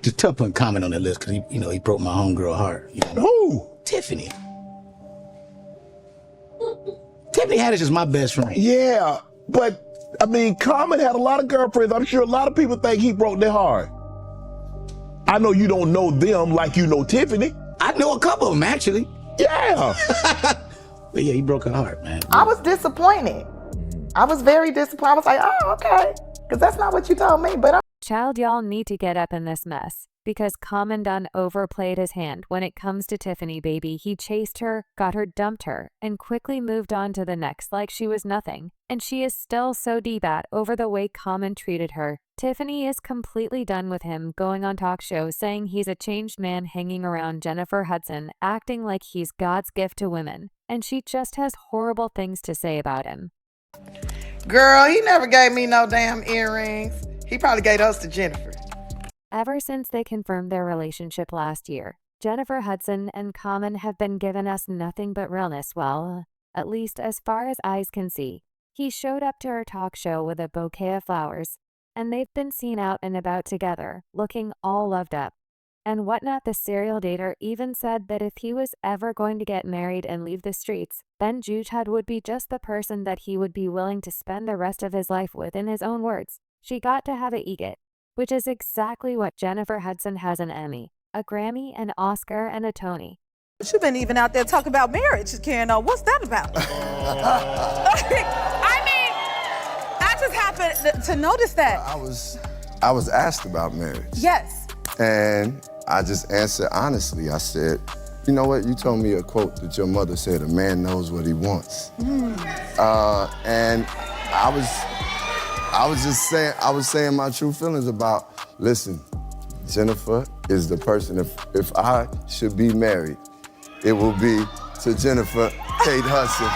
It's tough putting Common on that list because he broke my homegirl heart. Who? Tiffany. Tiffany Haddish is my best friend. Yeah, but I mean, Common had a lot of girlfriends. I'm sure a lot of people think he broke their heart. I know you don't know them like you know Tiffany. I know a couple of them, actually. Yeah. But yeah, he broke her heart, man. I was disappointed. I was very disappointed. I was like, oh, okay. Because that's not what you told me. But Child, y'all need to get up in this mess. Because Common done overplayed his hand when it comes to Tiffany, baby. He chased her, got her, dumped her, and quickly moved on to the next like she was nothing. And she is still so deep-at over the way Common treated her. Tiffany is completely done with him going on talk shows saying he's a changed man hanging around Jennifer Hudson, acting like he's God's gift to women. And she just has horrible things to say about him. girl, he never gave me no damn earrings. He probably gave those to Jennifer. Ever since they confirmed their relationship last year, Jennifer Hudson and Common have been giving us nothing but realness, well, at least as far as eyes can see. He showed up to her talk show with a bouquet of flowers, and they've been seen out and about together, looking all loved up. And Whatnot, the serial dater, even said that if he was ever going to get married and leave the streets, then Jujhad would be just the person that he would be willing to spend the rest of his life with. In his own words, she got to have a EGOT, which is exactly what Jennifer Hudson has: an Emmy, a Grammy, an Oscar, and a Tony. You've been even out there talking about marriage, Karen. What's that about? I mean, I just happened to notice that. I was asked about marriage. Yes. And I just answered honestly. I said, you know what? You told me a quote that your mother said, a man knows what he wants. And I was saying my true feelings about, listen, Jennifer is the person, if I should be married, it will be to Jennifer Kate Hudson.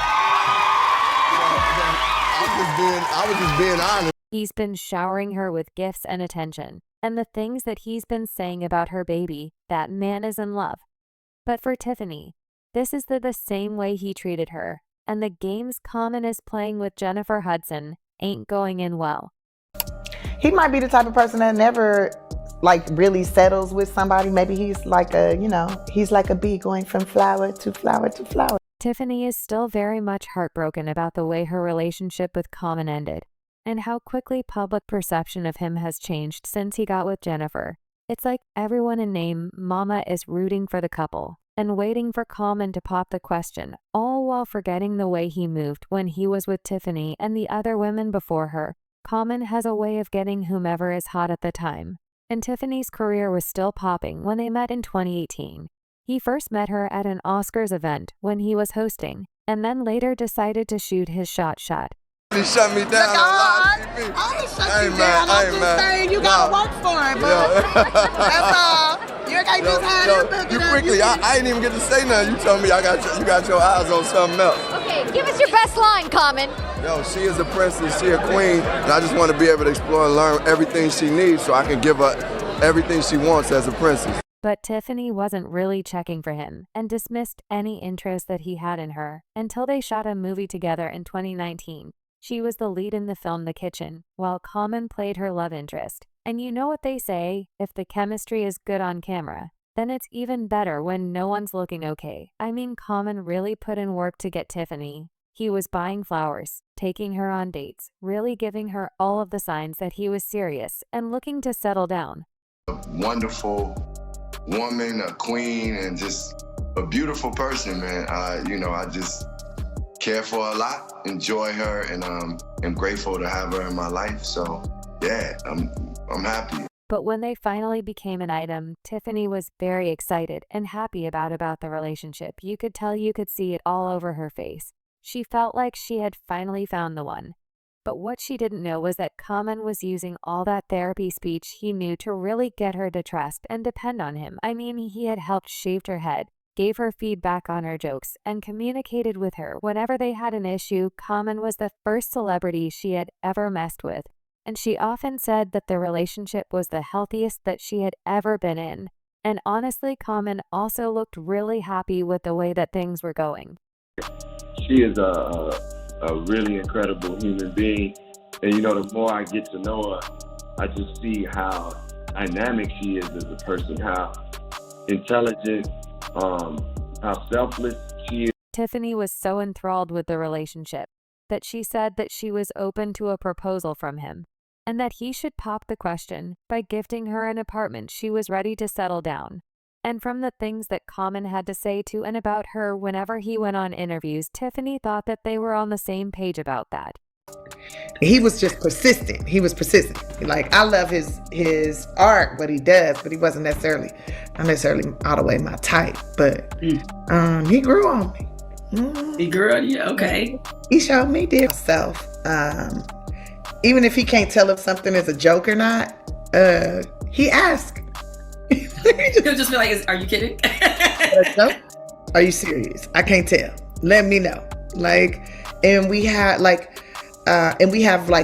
I was just being honest. He's been showering her with gifts and attention, and the things that he's been saying about her baby, that man is in love. But for Tiffany, this is the same way he treated her, and the games Common is playing with Jennifer Hudson ain't going in well. He might be the type of person that never really settles with somebody. Maybe he's like he's like a bee going from flower to flower to flower. Tiffany is still very much heartbroken about the way her relationship with Common ended, and how quickly public perception of him has changed since he got with Jennifer. It's like everyone in name Mama is rooting for the couple and waiting for Common to pop the question, all while forgetting the way he moved when he was with Tiffany and the other women before her. Common has a way of getting whomever is hot at the time, and Tiffany's career was still popping when they met in 2018. He first met her at an Oscars event when he was hosting, and then later decided to shoot his shot. He shut me down on live TV. I ain't shut you down. I'm just saying you gotta work for it, but that's all. You can't just have your book. You quickly, I didn't even get to say nothing. You told me you got your eyes on something else. Okay, give us your best line, Common. Yo, she is a princess, she a queen, and I just want to be able to explore and learn everything she needs so I can give her everything she wants as a princess. But Tiffany wasn't really checking for him and dismissed any interest that he had in her until they shot a movie together in 2019. She was the lead in the film The Kitchen, while Common played her love interest. And you know what they say, if the chemistry is good on camera, then it's even better when no one's looking okay. I mean, Common really put in work to get Tiffany. He was buying flowers, taking her on dates, really giving her all of the signs that he was serious and looking to settle down. A wonderful woman, a queen, and just a beautiful person, man. I just care for her a lot, enjoy her, and am grateful to have her in my life. So yeah, I'm happy. But when they finally became an item, Tiffany was very excited and happy about the relationship. You could tell, you could see it all over her face. She felt like she had finally found the one. But what she didn't know was that Common was using all that therapy speech he knew to really get her to trust and depend on him. I mean, he had helped shaved her head, gave her feedback on her jokes, and communicated with her whenever they had an issue. Common was the first celebrity she had ever messed with, and she often said that the relationship was the healthiest that she had ever been in. And honestly, Common also looked really happy with the way that things were going. She is a really incredible human being, and the more I get to know her, I just see how dynamic she is as a person, how intelligent, how selfless she is. Tiffany was so enthralled with the relationship that she said that she was open to a proposal from him and that he should pop the question by gifting her an apartment she was ready to settle down. And from the things that Common had to say to and about her whenever he went on interviews, Tiffany thought that they were on the same page about that. He was just persistent. He was persistent. Like, I love his art, what he does, but he wasn't necessarily, not necessarily all the way my type. But he grew on me. He grew on you? Okay. He showed me different self. Even if he can't tell if something is a joke or not, he asked. He'll just be like, are you kidding? A joke? Are you serious? I can't tell. Let me know. Like, and we have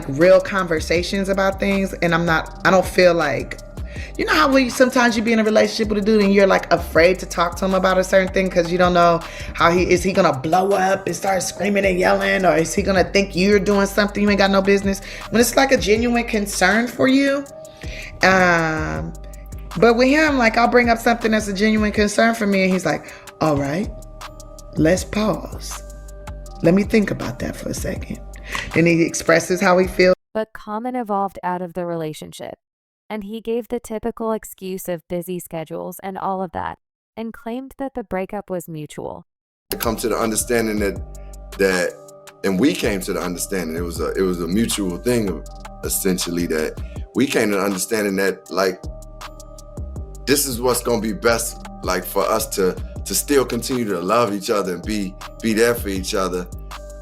real conversations about things, and I don't feel like, you know how sometimes you be in a relationship with a dude and you're like afraid to talk to him about a certain thing because you don't know how is he gonna blow up and start screaming and yelling, or is he gonna think you're doing something you ain't got no business, when it's like a genuine concern for you. But with him, like, I'll bring up something that's a genuine concern for me and he's like, all right, let's pause. Let me think about that for a second. And he expresses how he feels. But Common evolved out of the relationship, and he gave the typical excuse of busy schedules and all of that, and claimed that the breakup was mutual. I come to the understanding that, and we came to the understanding it was a mutual thing, essentially, that we came to the understanding that, like, this is what's gonna be best, like, for us to still continue to love each other and be there for each other,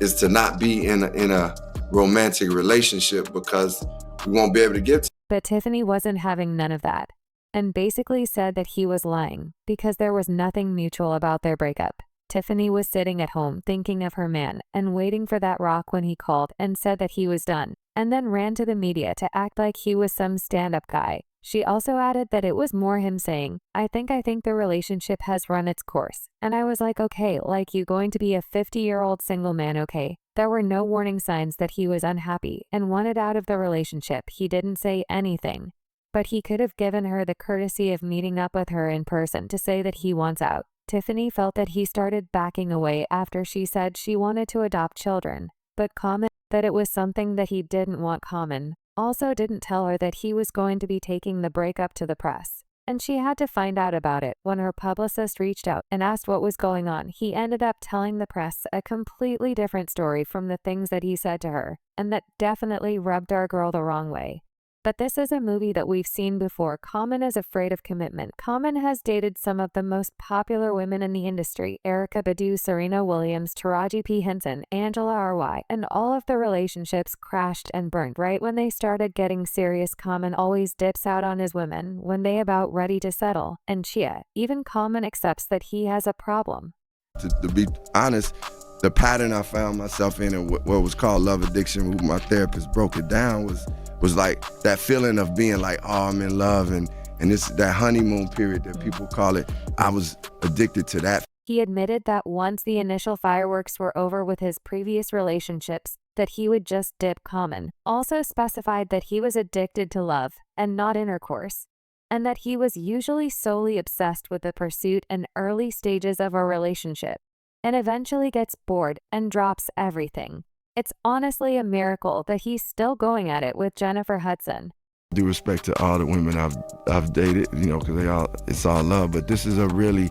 is to not be in a romantic relationship, because we won't be able to get to. But Tiffany wasn't having none of that, and basically said that he was lying because there was nothing mutual about their breakup. Tiffany was sitting at home thinking of her man and waiting for that rock when he called and said that he was done, and then ran to the media to act like he was some stand-up guy. She also added that it was more him saying, I think the relationship has run its course. And I was like, okay, like, you going to be a 50-year-old single man, okay? There were no warning signs that he was unhappy and wanted out of the relationship. He didn't say anything. But he could have given her the courtesy of meeting up with her in person to say that he wants out. Tiffany felt that he started backing away after she said she wanted to adopt children, but Common that it was something that he didn't want. Common also didn't tell her that he was going to be taking the breakup to the press, and she had to find out about it when her publicist reached out and asked what was going on. He ended up telling the press a completely different story from the things that he said to her, and that definitely rubbed our girl the wrong way. But this is a movie that we've seen before. Common is afraid of commitment. Common has dated some of the most popular women in the industry: Erykah Badu, Serena Williams, Taraji P. Henson, Angela R.Y., and all of the relationships crashed and burned right when they started getting serious. Common always dips out on his women when they about ready to settle, and Chia, even Common accepts that he has a problem. To be honest, the pattern I found myself in, and what was called love addiction, who my therapist broke it down, was like that feeling of being like, oh, I'm in love, and this that honeymoon period that people call it. I was addicted to that. He admitted that once the initial fireworks were over with his previous relationships, that he would just dip. Common also specified that he was addicted to love and not intercourse, and that he was usually solely obsessed with the pursuit and early stages of a relationship, and eventually gets bored and drops everything. It's honestly a miracle that he's still going at it with Jennifer Hudson. Due respect to all the women I've dated, you know, because it's all love, but this is a really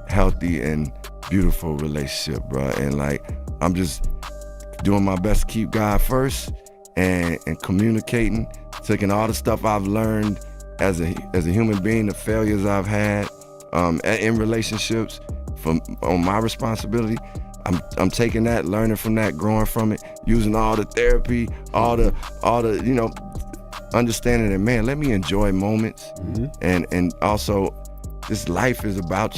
healthy and beautiful relationship, bro. And like, I'm just doing my best to keep God first and communicating, taking all the stuff I've learned as a human being, the failures I've had in relationships, on my responsibility. I'm taking that, learning from that, growing from it, using all the therapy, all the you know, understanding that, man, let me enjoy moments. And also, this life is about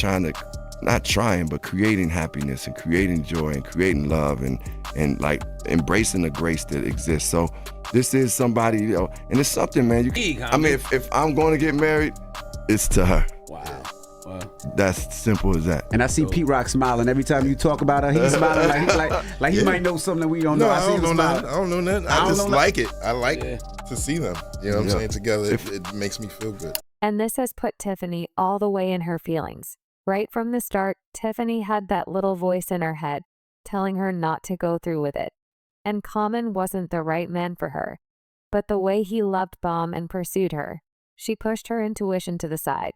creating happiness and creating joy and creating love and like embracing the grace that exists. So this is somebody, you know, and it's something, man. I mean, if I'm going to get married, it's to her. Wow. That's simple as that. And I see Pete Rock smiling every time you talk about her. He's smiling like he might know something that we don't know. I don't know nothing. I don't know nothing. I just like it. I like to see them. You know what I'm saying? Together, it makes me feel good. And this has put Tiffany all the way in her feelings. Right from the start, Tiffany had that little voice in her head telling her not to go through with it. And Common wasn't the right man for her. But the way he loved Bomb and pursued her, she pushed her intuition to the side.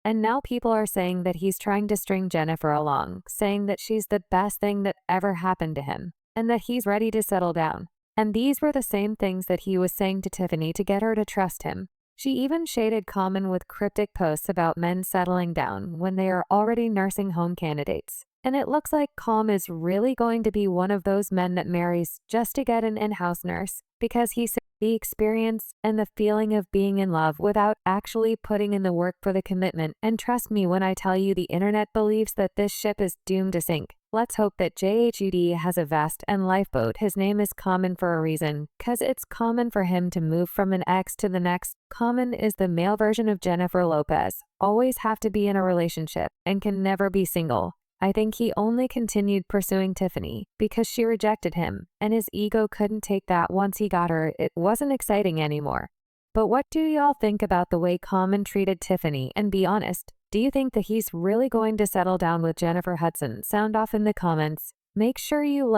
And now people are saying that he's trying to string Jennifer along, saying that she's the best thing that ever happened to him, and that he's ready to settle down. And these were the same things that he was saying to Tiffany to get her to trust him. She even shaded Common with cryptic posts about men settling down when they are already nursing home candidates. And it looks like Com is really going to be one of those men that marries just to get an in-house nurse, because he said the experience and the feeling of being in love without actually putting in the work for the commitment. And trust me when I tell you, the internet believes that this ship is doomed to sink. Let's hope that JHUD has a vest and lifeboat. His name is Common for a reason, cause it's common for him to move from an ex to the next. Common is the male version of Jennifer Lopez, always have to be in a relationship and can never be single. I think he only continued pursuing Tiffany because she rejected him, and his ego couldn't take that. Once he got her, it wasn't exciting anymore. But what do y'all think about the way Common treated Tiffany? And be honest, do you think that he's really going to settle down with Jennifer Hudson? Sound off in the comments. Make sure you like